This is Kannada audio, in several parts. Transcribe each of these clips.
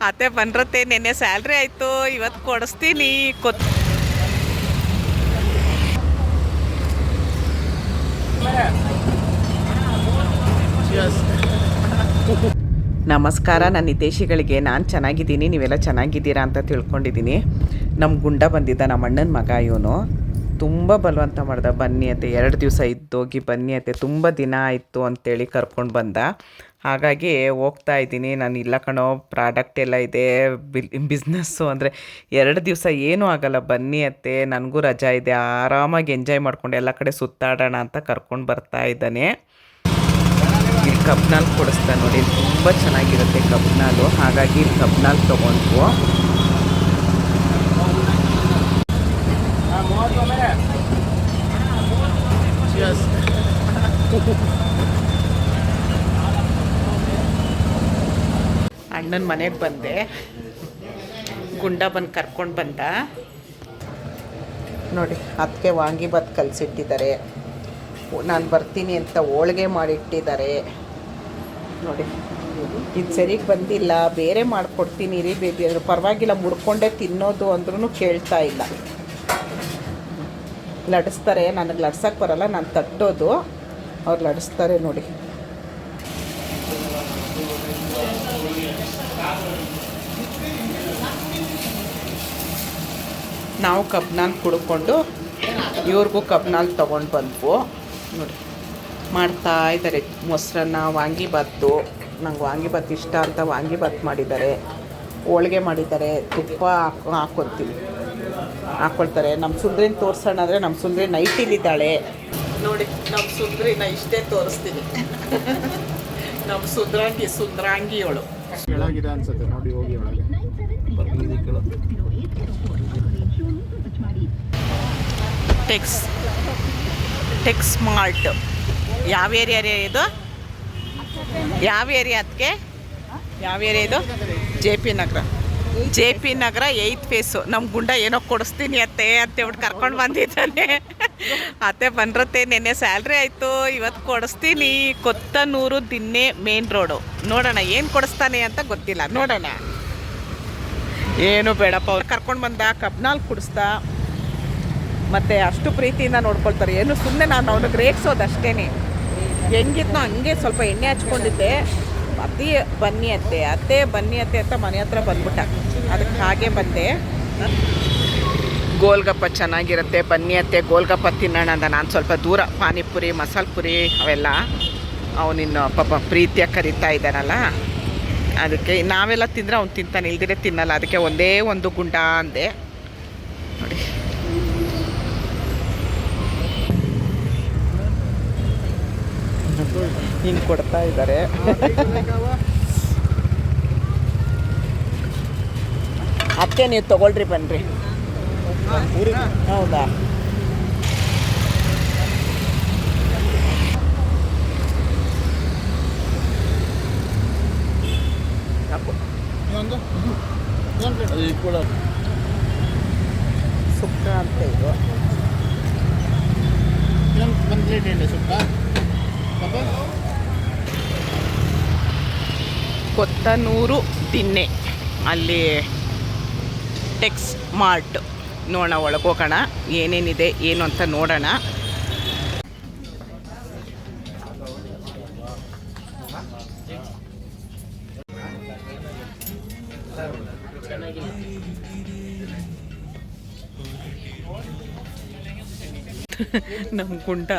ಅತ್ತೆ ಬಂದ್ರತ್ತೆ, ನೆನ್ನೆ ಸ್ಯಾಲ್ರಿ ಆಯಿತು, ಇವತ್ತು ಕೊಡಿಸ್ತೀನಿ ನಮಸ್ಕಾರ. ನನ್ನ ಹಿತೈಷಿಗಳಿಗೆ ನಾನು ಚೆನ್ನಾಗಿದ್ದೀನಿ, ನೀವೆಲ್ಲ ಚೆನ್ನಾಗಿದ್ದೀರಾ ಅಂತ ತಿಳ್ಕೊಂಡಿದ್ದೀನಿ. ನಮ್ಮ ಗುಂಡ ಬಂದಿದ್ದ, ನಮ್ಮ ಅಣ್ಣನ ಮಗ ಇವನು. ತುಂಬ ಬಲವಂತ ಮಾಡ್ದ, ಬನ್ನಿ ಅತ್ತೆ, 2 ದಿವಸ ಇದ್ದೋಗಿ ಬನ್ನಿ ಅತ್ತೆ, ತುಂಬ ದಿನ ಆಯಿತು ಅಂತೇಳಿ ಕರ್ಕೊಂಡು ಬಂದ. ಹಾಗಾಗಿ ಹೋಗ್ತಾ ಇದ್ದೀನಿ. ನಾನು ಇಲ್ಲ ಕಣೋ, ಪ್ರಾಡಕ್ಟ್ ಎಲ್ಲ ಇದೆ, ಬಿಸ್ನೆಸ್ಸು ಅಂದರೆ 2 ದಿವಸ ಏನೂ ಆಗೋಲ್ಲ, ಬನ್ನಿ ಅತ್ತೆ, ನನಗೂ ರಜಾ ಇದೆ, ಆರಾಮಾಗಿ ಎಂಜಾಯ್ ಮಾಡ್ಕೊಂಡು ಎಲ್ಲ ಕಡೆ ಸುತ್ತಾಡೋಣ ಅಂತ ಕರ್ಕೊಂಡು ಬರ್ತಾ ಇದ್ದಾನೆ. ಇಲ್ಲಿ ಕಬ್ನಾಲ್ ಕೊಡಿಸ್ತಾ ನೋಡಿ, ತುಂಬ ಚೆನ್ನಾಗಿರುತ್ತೆ ಕಬ್ನಾಲು. ಹಾಗಾಗಿ ಇಲ್ಲಿ ಕಬ್ನಾಲ್ ತೊಗೊಂಡ್ವು. ಅಣ್ಣನ ಮನೆಗೆ ಬಂದೆ, ಗುಂಡ ಬಂದು ಕರ್ಕೊಂಡು ಬಂದ ನೋಡಿ. ಅದಕ್ಕೆ ವಾಂಗಿಬಾತ್ ಕಲಸಿಟ್ಟಿದ್ದಾರೆ, ನಾನು ಬರ್ತೀನಿ ಅಂತ ಹೋಳಿಗೆ ಮಾಡಿಟ್ಟಿದ್ದಾರೆ ನೋಡಿ. ಇದು ಸರಿಗೆ ಬಂದಿಲ್ಲ, ಬೇರೆ ಮಾಡಿಕೊಡ್ತೀನಿ ರೀ ಬೇಬಿ ಅಂದರು. ಪರವಾಗಿಲ್ಲ, ಮುಡ್ಕೊಂಡೇ ತಿನ್ನೋದು ಅಂದ್ರೂ ಕೇಳ್ತಾ ಇಲ್ಲ. ಲಡಿಸ್ತಾರೆ, ನನಗೆ ಲಡ್ಸೋಕ್ಕೆ ಬರೋಲ್ಲ, ನಾನು ತಟ್ಟೋದು, ಅವ್ರು ಲಡಿಸ್ತಾರೆ ನೋಡಿ. ನಾವು ಕಬ್ನಾಲ್ ಕುಡ್ಕೊಂಡು ಇವ್ರಿಗೂ ಕಬ್ನಾಲ್ ತೊಗೊಂಡು ಬಂದ್ವು ನೋಡಿ. ಮಾಡ್ತಾ ಇದ್ದಾರೆ ಮೊಸರನ್ನ, ವಾಂಗಿಬಾತು. ನಂಗೆ ವಾಂಗಿಬಾತ್ ಇಷ್ಟ ಅಂತ ವಾಂಗಿಬಾತ್ ಮಾಡಿದ್ದಾರೆ, ಹೋಳಿಗೆ ಮಾಡಿದ್ದಾರೆ, ತುಪ್ಪ ಹಾಕ್ಕೊಳ್ತಾರೆ. ನಮ್ಮ ಸುಂದ್ರಿನ ತೋರಿಸೋಣ ಅಂದರೆ ನಮ್ಮ ಸುಂದ್ರಿ ನೈಟಿಲಿದ್ದಾಳೆ ನೋಡಿ. ನಮ್ಮ ಸುಂದ್ರಿನ ಇಷ್ಟೇ ತೋರಿಸ್ತೀನಿ. ನಮ್ಮ ಸುಂದ್ರಾಂಗಿಯವಳು ಅನ್ಸುತ್ತೆ ನೋಡಿ. ಹೋಗಿ ಒಳಗೆ ಟೆಕ್ಸ್ ಮಾರ್ಟ್. ಯಾವ ಏರಿಯಾ ರೀ ಇದು? ಯಾವ ಏರಿಯಾ ಅದಕ್ಕೆ? ಯಾವ ಏರಿಯಾ ಇದು? ಜೆ ಪಿ ನಗರ 8th ಫೇಸು. ನಮ್ಮ ಗುಂಡ ಏನೋ ಕೊಡಿಸ್ತೀನಿ ಅತ್ತೆ ಬಿಟ್ಟು ಕರ್ಕೊಂಡು ಬಂದಿದ್ದಾನೆ. ಅತ್ತೆ ಬಂದ್ರತ್ತೆ, ನೆನ್ನೆ ಸ್ಯಾಲ್ರಿ ಆಯಿತು, ಇವತ್ತು ಕೊಡಿಸ್ತೀನಿ. Kothanur Dinne main road. ನೋಡೋಣ ಏನು ಕೊಡಿಸ್ತಾನೆ ಅಂತ ಗೊತ್ತಿಲ್ಲ, ನೋಡೋಣ. ಏನು ಬೇಡಪ್ಪ, ಅವ್ರು ಕರ್ಕೊಂಡು ಬಂದ, ಕಬ್ನಾಲ್ ಕುಡಿಸ್ದ, ಮತ್ತು ಅಷ್ಟು ಪ್ರೀತಿಯಿಂದ ನೋಡ್ಕೊಳ್ತಾರೆ. ಏನು ಸುಮ್ಮನೆ ನಾನು ಅವ್ನಿಗೆ ರೇಗಿಸೋದು ಅಷ್ಟೇ. ಹೆಂಗಿದ್ನೋ ಹಂಗೆ ಸ್ವಲ್ಪ ಎಣ್ಣೆ ಹಚ್ಕೊಂಡಿದ್ದೆ. ಅತ್ತೆ ಬನ್ನಿ ಅತ್ತೆ ಅಂತ ಮನೆ ಹತ್ರ ಬಂದ್ಬಿಟ್ಟ. ಅದಕ್ಕೆ ಹಾಗೆ ಬಂದೆ. ಗೋಲ್ಗಪ್ಪ ಚೆನ್ನಾಗಿರುತ್ತೆ, ಬನ್ನಿ ಅತ್ತೆ ಗೋಲ್ಗಪ್ಪ ತಿನ್ನೋಣ ಅಂತ ನಾನು ಸ್ವಲ್ಪ ದೂರ. ಪಾನಿಪುರಿ, ಮಸಾಲೆ ಪುರಿ ಅವೆಲ್ಲ ಅವನಿನ್ನು ಪಾಪ ಪ್ರೀತಿಯಾಗಿ ಕರಿತಾ ಇದ್ದಾನಲ್ಲ, ಅದಕ್ಕೆ ನಾವೆಲ್ಲ ತಿಂದರೆ ಅವ್ನು ತಿಂತಾನೆ, ಇಲ್ದಿರೆ ತಿನ್ನಲ್ಲ. ಅದಕ್ಕೆ ಒಂದೇ ಒಂದು ಗುಂಡ ಅಂದೆ ನೋಡಿ. ಹಿಂಗೆ ಕೊಡ್ತಾ ಇದ್ದಾರೆ. ಅತ್ತೆ ನೀವು ತೊಗೊಳ್ರಿ, ಬನ್ನಿರಿ. ಹೌದಾ? ಸುಕ್ಕ ಅಂತ ಇದು. ಕೊತ್ತನೂರು ದಿನ್ನೆ ಅಲ್ಲಿ ಟೆಕ್ಸ್ ಮಾರ್ಟ್. ನೋಡೋಣ, ಒಳಗೋಗೋಣ, ಏನೇನಿದೆ ಏನು ಅಂತ ನೋಡೋಣ. ನಮ್ಮ ಗುಂಡ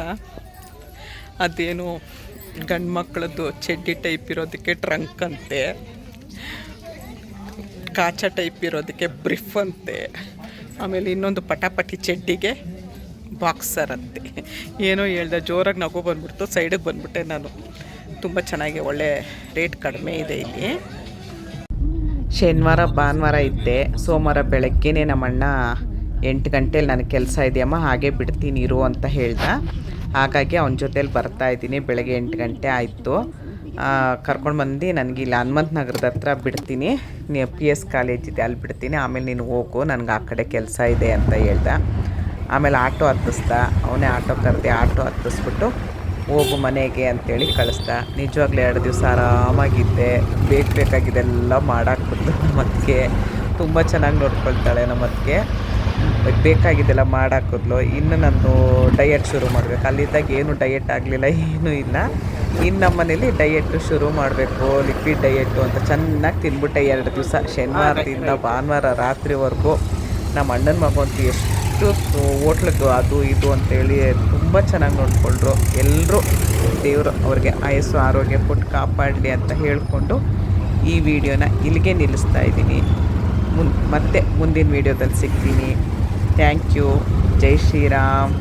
ಅದೇನು ಗಂಡು ಮಕ್ಕಳದ್ದು ಚಡ್ಡಿ ಟೈಪ್ ಇರೋದಕ್ಕೆ ಟ್ರಂಕ್ ಅಂತೆ, ಕಾಚ ಟೈಪ್ ಇರೋದಕ್ಕೆ ಬ್ರಿಫ್ ಅಂತೆ, ಆಮೇಲೆ ಇನ್ನೊಂದು ಪಟಾಪಟಿ ಚಡ್ಡಿಗೆ ಬಾಕ್ಸರ್ ಅಂತೆ. ಏನೋ ಹೇಳ್ದೆ, ಜೋರಾಗಿ ನಗು ಬಂದ್ಬಿಡ್ತು, ಸೈಡಿಗೆ ಬಂದ್ಬಿಟ್ಟೆ ನಾನು. ತುಂಬ ಚೆನ್ನಾಗಿ ಒಳ್ಳೆ ರೇಟ್ ಕಡಿಮೆ ಇದೆ ಇಲ್ಲಿ. ಶನಿವಾರ ಭಾನುವಾರ ಇದ್ದೆ, ಸೋಮವಾರ ಬೆಳಗ್ಗೆನೇ ನಮ್ಮಣ್ಣ 8 ಗಂಟೆಲಿ ನನಗೆ ಕೆಲಸ ಇದೆಯಮ್ಮ, ಹಾಗೆ ಬಿಡ್ತೀನಿ ಇರು ಅಂತ ಹೇಳ್ದೆ. ಹಾಗಾಗಿ ಅವನ ಜೊತೇಲಿ ಬರ್ತಾಯಿದ್ದೀನಿ. ಬೆಳಗ್ಗೆ 8 ಗಂಟೆ ಆಯಿತು, ಕರ್ಕೊಂಡು ಬಂದು ನನಗೆ ಇಲ್ಲಿ ಹನುಮಂತ ನಗರದ ಹತ್ರ ಬಿಡ್ತೀನಿ, PS ಕಾಲೇಜ್ ಇದೆ, ಅಲ್ಲಿ ಬಿಡ್ತೀನಿ, ಆಮೇಲೆ ನೀನು ಹೋಗು, ನನಗೆ ಆ ಕಡೆ ಕೆಲಸ ಇದೆ ಅಂತ ಹೇಳ್ದೆ. ಆಮೇಲೆ ಆಟೋ ಹತ್ತಿಸ್ದ, ಅವನೇ ಆಟೋ ಕರೆದೆ, ಆಟೋ ಹತ್ತಿಸ್ಬಿಟ್ಟು ಹೋಗು ಮನೆಗೆ ಅಂತೇಳಿ ಕಳಿಸ್ದ. ನಿಜವಾಗ್ಲೂ 2 ದಿವಸ ಆರಾಮಾಗಿದ್ದೆ. ಬೇಕಾಗಿದ್ದೆಲ್ಲ ಮಾಡಾಕಿದ್ಲು ನಮ್ಮತ್ತಿಗೆ. ತುಂಬ ಚೆನ್ನಾಗಿ ನೋಡ್ಕೊಳ್ತಾಳೆ ನಮ್ಮತ್ತಿಗೆ. ಬೇಕಾಗಿದ್ದೆಲ್ಲ ಮಾಡಾಕಿದ್ಲು. ಇನ್ನು ನಾನು ಡಯಟ್ ಶುರು ಮಾಡಬೇಕು. ಅಲ್ಲಿದ್ದಾಗ ಏನು ಡಯಟ್ ಆಗಲಿಲ್ಲ, ಏನೂ ಇಲ್ಲ. ಇನ್ನು ನಮ್ಮ ಮನೇಲಿ ಡಯೆಟ್ ಶುರು ಮಾಡಬೇಕು, ಲಿಕ್ವಿಡ್ ಡಯೆಟ್ಟು ಅಂತ ಚೆನ್ನಾಗಿ ತಿಂದ್ಬಿಟ್ಟೆ 2 ದಿವಸ. ಶನಿವಾರದಿಂದ ಭಾನುವಾರ ರಾತ್ರಿವರೆಗೂ ನಮ್ಮ ಅಣ್ಣನ ಮಗಂತೂ ಎಷ್ಟು ಹೋಟ್ಲಿಗೆ ಅದು ಇದು ಅಂತೇಳಿ ತುಂಬ ಚೆನ್ನಾಗಿ ನೋಡಿಕೊಂಡ್ರು. ಎಲ್ಲರೂ ದೇವರು ಅವ್ರಿಗೆ ಆಯಸ್ಸು ಆರೋಗ್ಯ ಕೊಟ್ಟು ಕಾಪಾಡಲಿ ಅಂತ ಹೇಳಿಕೊಂಡು ಈ ವಿಡಿಯೋನ ಇಲ್ಲಿಗೆ ನಿಲ್ಲಿಸ್ತಾ ಇದ್ದೀನಿ. ಮತ್ತೆ ಮುಂದಿನ ವಿಡಿಯೋದಲ್ಲಿ ಸಿಗ್ತೀನಿ. Thank you. ಜೈ ಶ್ರೀರಾಮ್.